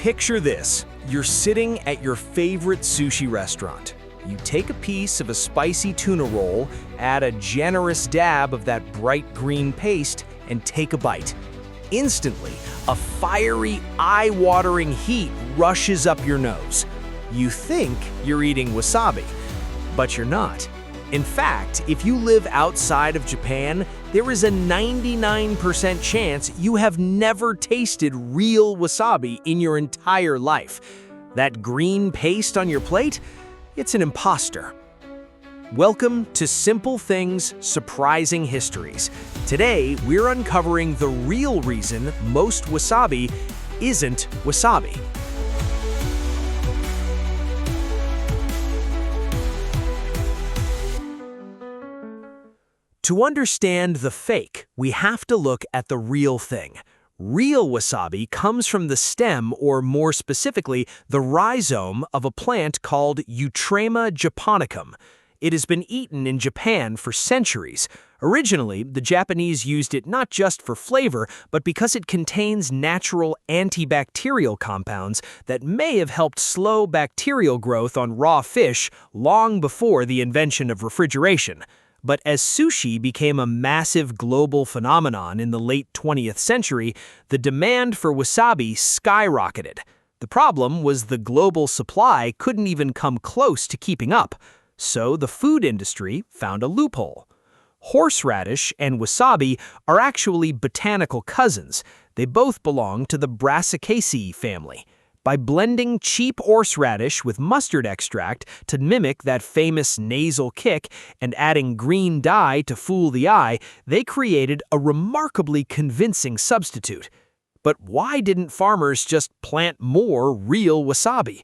Picture this. You're sitting at your favorite sushi restaurant. You take a piece of a spicy tuna roll, add a generous dab of that bright green paste, and take a bite. Instantly, a fiery, eye-watering heat rushes up your nose. You think you're eating wasabi, but you're not. In fact, if you live outside of Japan, there is a 99% chance you have never tasted real wasabi in your entire life. That green paste on your plate? It's an imposter. Welcome to Simple Things Surprising Histories. Today, we're uncovering the real reason most wasabi isn't wasabi. To understand the fake, we have to look at the real thing. Real wasabi comes from the stem, or more specifically, the rhizome of a plant called Eutrema japonicum. It has been eaten in Japan for centuries. Originally, the Japanese used it not just for flavor, but because it contains natural antibacterial compounds that may have helped slow bacterial growth on raw fish long before the invention of refrigeration. But as sushi became a massive global phenomenon in the late 20th century, the demand for wasabi skyrocketed. The problem was the global supply couldn't even come close to keeping up. So the food industry found a loophole. Horseradish and wasabi are actually botanical cousins. They both belong to the Brassicaceae family. By blending cheap horseradish with mustard extract to mimic that famous nasal kick and adding green dye to fool the eye, they created a remarkably convincing substitute. But why didn't farmers just plant more real wasabi?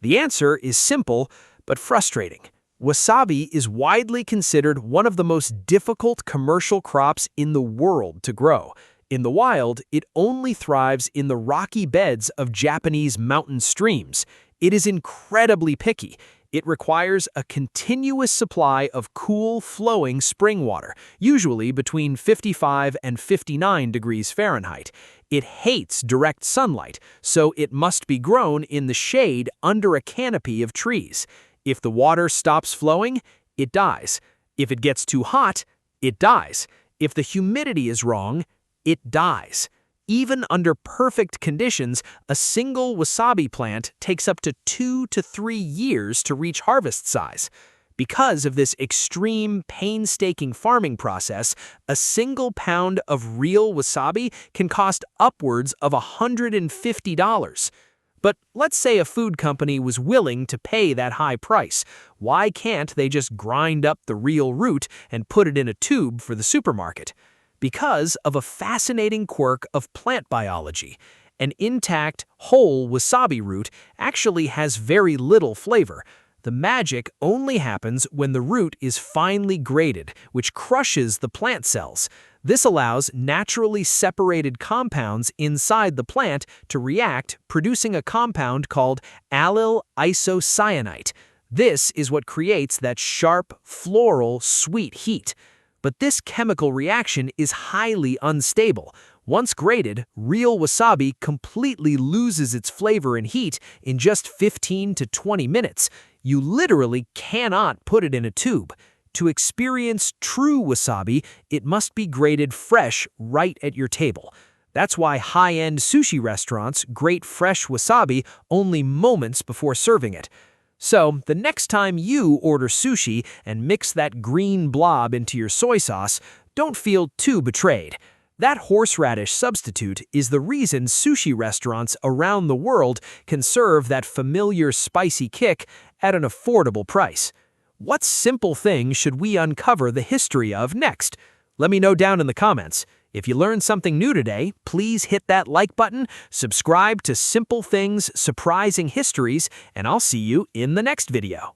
The answer is simple, but frustrating. Wasabi is widely considered one of the most difficult commercial crops in the world to grow. In the wild, it only thrives in the rocky beds of Japanese mountain streams. It is incredibly picky. It requires a continuous supply of cool, flowing spring water, usually between 55 and 59 degrees Fahrenheit. It hates direct sunlight, so it must be grown in the shade under a canopy of trees. If the water stops flowing, it dies. If it gets too hot, it dies. If the humidity is wrong, it dies. Even under perfect conditions, a single wasabi plant takes up to 2 to 3 years to reach harvest size. Because of this extreme, painstaking farming process, a single pound of real wasabi can cost upwards of $150. But let's say a food company was willing to pay that high price. Why can't they just grind up the real root and put it in a tube for the supermarket? Because of a fascinating quirk of plant biology. An intact, whole wasabi root actually has very little flavor. The magic only happens when the root is finely grated, which crushes the plant cells. This allows naturally separated compounds inside the plant to react, producing a compound called allyl isocyanate. This is what creates that sharp, floral, sweet heat. But this chemical reaction is highly unstable. Once grated, real wasabi completely loses its flavor and heat in just 15 to 20 minutes. You literally cannot put it in a tube. To experience true wasabi, it must be grated fresh right at your table. That's why high-end sushi restaurants grate fresh wasabi only moments before serving it. So, the next time you order sushi and mix that green blob into your soy sauce, don't feel too betrayed. That horseradish substitute is the reason sushi restaurants around the world can serve that familiar spicy kick at an affordable price. What simple thing should we uncover the history of next? Let me know down in the comments. If you learned something new today, please hit that like button, subscribe to Simple Things Surprising Histories, and I'll see you in the next video.